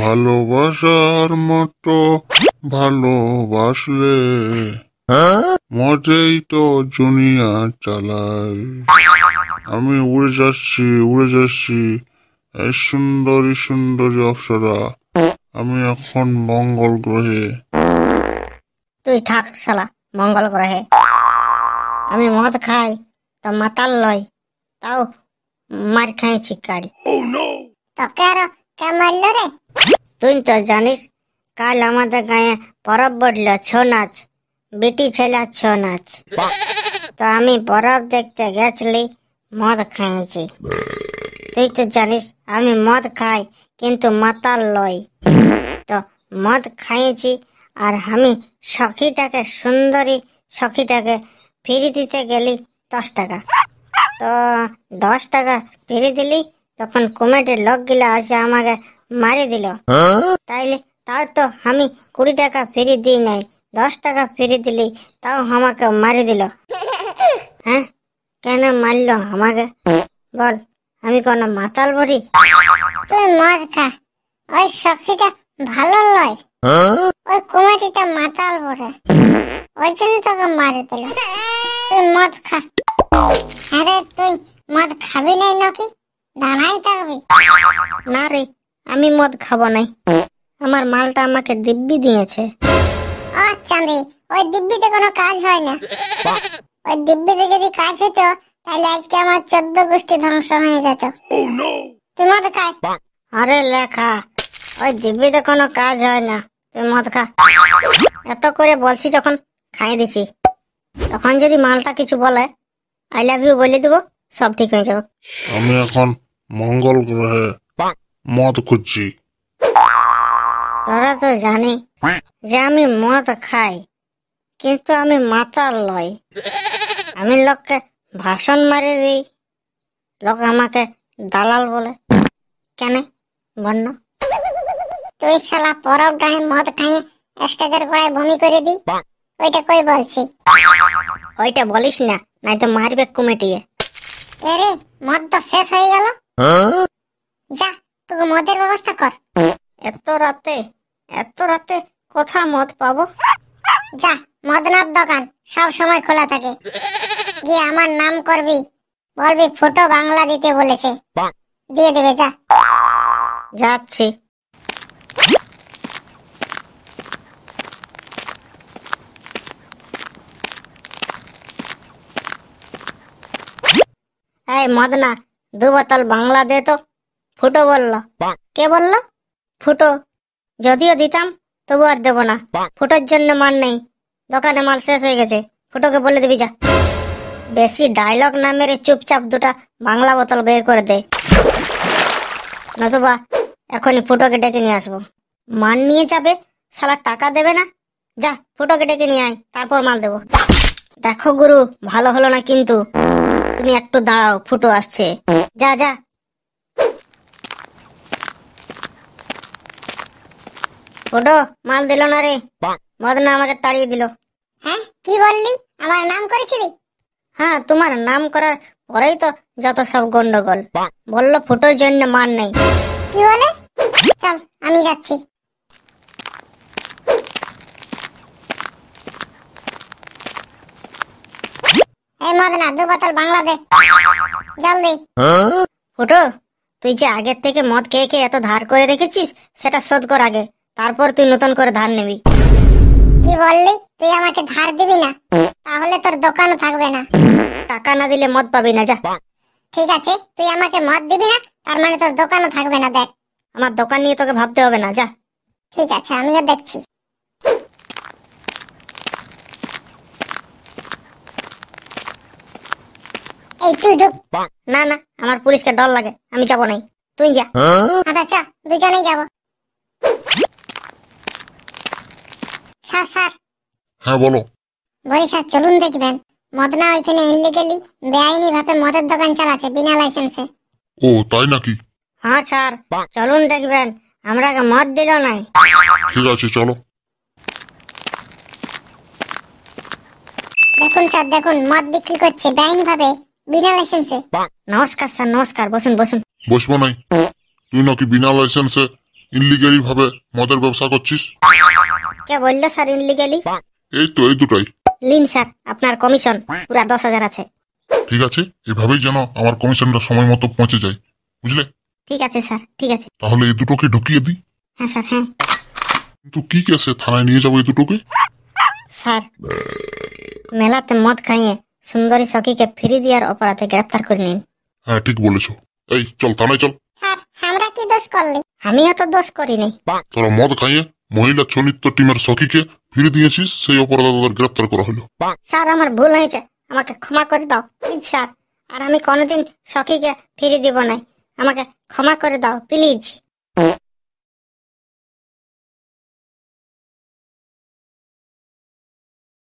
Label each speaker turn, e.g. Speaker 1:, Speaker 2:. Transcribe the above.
Speaker 1: ভালোবাসার মতো ভালোবাসলে মতেই তো দুনিয়া চালায়। আমি উড়ে যাচ্ছি এই সুন্দরী সুন্দরী অপ্সরা। আমি এখন মঙ্গল গ্রহে।
Speaker 2: তুই থাক শালা মঙ্গল গ্রহে। আমি মদ খাই তো মাতাল লয়, তাও মার খাইছি কাল।
Speaker 3: তোকে আরো কে মারলো রে?
Speaker 2: তুই তো জানিস কাল আমাদের গায়ে পরব বটল ছৌ নাচ, বেটি ছেলে ছৌ নাচ। তো আমি পরব দেখতে গেছলি, মদ খাইছি। তুই তো জানিস আমি মদ খাই কিন্তু মাতাল লয়। তো মদ খাইছি আর আমি সখীটাকে, সুন্দরী সখীটাকে ফিরে দিতে গেলি 10 টাকা। তো 10 টাকা ফিরে দিলি, তখন কমিটির লোকগুলা আসে আমাকে মারি দিল। তাইলে তাও তো আমি 20 টাকা ফিরে দিই নাই, 10 টাকা ফিরে দিলি, তাও আমাকে মারি দিল। হ্যাঁ, কেন মারলো আমাকে বল? আমি কোনো মাতাল বড়ি?
Speaker 3: তুই মদ খা, ওই সখীটা ভালো লয়, ওই কুমারীটা মাতাল বটে, ওই জন্য তোকে মারি দিল। তুই মদ খা। আরে তুই মদ খাবি নাই নাকি? দাঁড়াই থাকবি?
Speaker 2: না রে, আমি মদ খাবো নাই। আমার মালটা আমাকে দিব্যি দিয়েছে।
Speaker 3: চাঁদি, ওই দিব্যিতে কোনো কাজ হয় না। ওই দিব্যিতে যদি কাজ হতো তাহলে আজকে আমার 14 গোষ্ঠী ধ্বংস হয়ে যেত। তুই মদ খাই।
Speaker 2: আরে লেখা, ওই দিব্যিতে কোনো কাজ হয় না, তুই মদ খা। এত করে বলছি যখন, খাই দিছি। তখন যদি মালটা কিছু বলে, আই লাভ ইউ বলে দেবো, সব ঠিক হয়ে যাবে।
Speaker 1: আমি এখন মঙ্গল গ্রহে মদ খুঁজছি।
Speaker 2: তোরা তো জানি যে আমি মদ খাই কিন্তু আমি মাতাল লয়। আমি লোককে ভাষণ মারি দিই, লোক আমাকে দালাল বলে। কেন বন্য?
Speaker 3: তুই শালা পরব ডাহে মদ খাইয়ে স্টেজের গোড়ায় বমি করে দি, ওইটা কই বলছি?
Speaker 2: ওইটা বলিস না, নাই তো মারবে কমিটিয়ে।
Speaker 3: এরে মদ তো শেষ হয়ে গেল, যা টুকু মদের ব্যবস্থা কর।
Speaker 2: এত রাতে কোথা মদ পাবো?
Speaker 3: যা, মদনার দোকান সব সময় খোলা থাকে, গিয়ে আমার নাম করবি, বলবি ফুটো বাংলা দিতে বলেছে, দিয়ে দেবে। যা।
Speaker 2: যাচ্ছি। এই মদনা, 2 বোতল বাংলা দে তো। ফুটো বললো। কে বললো? ফুটো। যদিও দিতাম তবু আর দেবো না, ফুটোর জন্য মান নেই। দোকানে মাল শেষ হয়ে গেছে, ফুটোকে বলে দিবি যা। বেশি ডায়লগ না মেরে চুপচাপ 2টা বাংলা বোতল বের করে দে, নতুবা এখনই ফুটোকে ডেকে নিয়ে আসবো। মান নিয়ে যাবে, শালা টাকা দেবে না। যা, ফুটোকে ডেকে নিয়ে আয়, তারপর মাল দেবো। দেখো গুরু, ভালো হলো না কিন্তু। তুমি একটু দাঁড়াও, ফুটো আসছে। যা যা। ফুটো মাল দিল না রে, মদনা আমাকে তাড়িয়ে দিল।
Speaker 3: হ্যাঁ, কি বললি? আমার নাম করেছিলি?
Speaker 2: হ্যাঁ, তোমার নাম করার পরেই তো যত সব গন্ডগোল। বললো ফুটোর জন্য মান নেই।
Speaker 3: কি বলে? চল, আমি যাচ্ছি। এই মদনা, 2 বোতল বাংলা দে জলদি।
Speaker 2: ফুটো, তুই যে আগের থেকে মদ খেয়ে খেয়ে এত ধার করে রেখেছিস, সেটা শোধ কর আগে, তারপর তুই নতুন করে ধার নিবি।
Speaker 3: কি বললি? তুই আমাকে ধার দিবি না? তাহলে তোর দোকানও থাকবে না।
Speaker 2: টাকা না দিলে মদ পাবি না, যা।
Speaker 3: ঠিক আছে, তুই আমাকে মদ দিবি না, তার মানে তোর দোকানও থাকবে না। দেখ,
Speaker 2: আমার দোকান নিয়ে তোকে ভাবতে হবে না, যা।
Speaker 3: ঠিক আছে, আমিও দেখছি। এই তুই ঢুক।
Speaker 2: না না, আমার পুলিশকে ডর লাগে, আমি যাবো নাই, তুই যা।
Speaker 3: আচ্ছা চ, দুজনেই যাব। Sir sir.
Speaker 1: হ্যাঁ বলো।
Speaker 3: বলি স্যার, চলুন দেখবেন, মদনা ওইখানে ইনলিগালি বেআইনি ভাবে মদের দোকান চালাচ্ছে বিনা লাইসেন্সে।
Speaker 1: ও তাই নাকি?
Speaker 2: হ্যাঁ স্যার, চলুন দেখবেন, আমরা মদ দিল নাই।
Speaker 1: ঠিক আছে চলো।
Speaker 3: দেখুন স্যার, দেখুন, মদ বিক্রি করছে বেআইনি ভাবে বিনা লাইসেন্সে।
Speaker 2: নমস্কার স্যার, নমস্কার, বসুন বসুন।
Speaker 1: বসবো নাই? তুই নাকি বিনা লাইসেন্সে ইনলিগালি ভাবে মদের ব্যবসা করছিস?
Speaker 2: কে বললো স্যার ইনলিগালি?
Speaker 1: এই তো এই দুটাই।
Speaker 2: লিন স্যার আপনার কমিশন পুরা 10,000 আছে।
Speaker 1: ঠিক আছে, এভাবেই যেন আমার কমিশনটা সময় মতো পৌঁছে যায়, বুঝলে?
Speaker 2: ঠিক আছে স্যার, ঠিক আছে।
Speaker 1: তাহলে এই দুটোকে ঢুকিয়ে দিই।
Speaker 2: হ্যাঁ স্যার, হ্যাঁ।
Speaker 1: কিন্তু কি কেসে থানায় নিয়ে যাবো এই দুটোকে?
Speaker 2: স্যার মেলাতে মদ খাইয়ে সুন্দরী সখীকে ফিরে দেওয়ার অপরাধে গ্রেফতার করে নিন।
Speaker 1: হ্যাঁ ঠিক বলেছো। এই চল থানায় চল।
Speaker 3: স্যার আমরা কি দোষ করলি?
Speaker 2: আমিও তো দোষ করিনি।
Speaker 1: তোরা মদ খাইয়ে মহিলা ছনিত্য টিমের সখীকে ফিরে দিয়েছিস, সেই অপরাধে তোদের গ্রেপ্তার করা হলো।
Speaker 2: স্যার আমার ভুল হয়েছে, আমাকে ক্ষমা করে দাও প্লিজ স্যার। আর আমি কোনোদিন সখীকে ফিরে দিব না, আমাকে ক্ষমা করে দাও প্লিজ।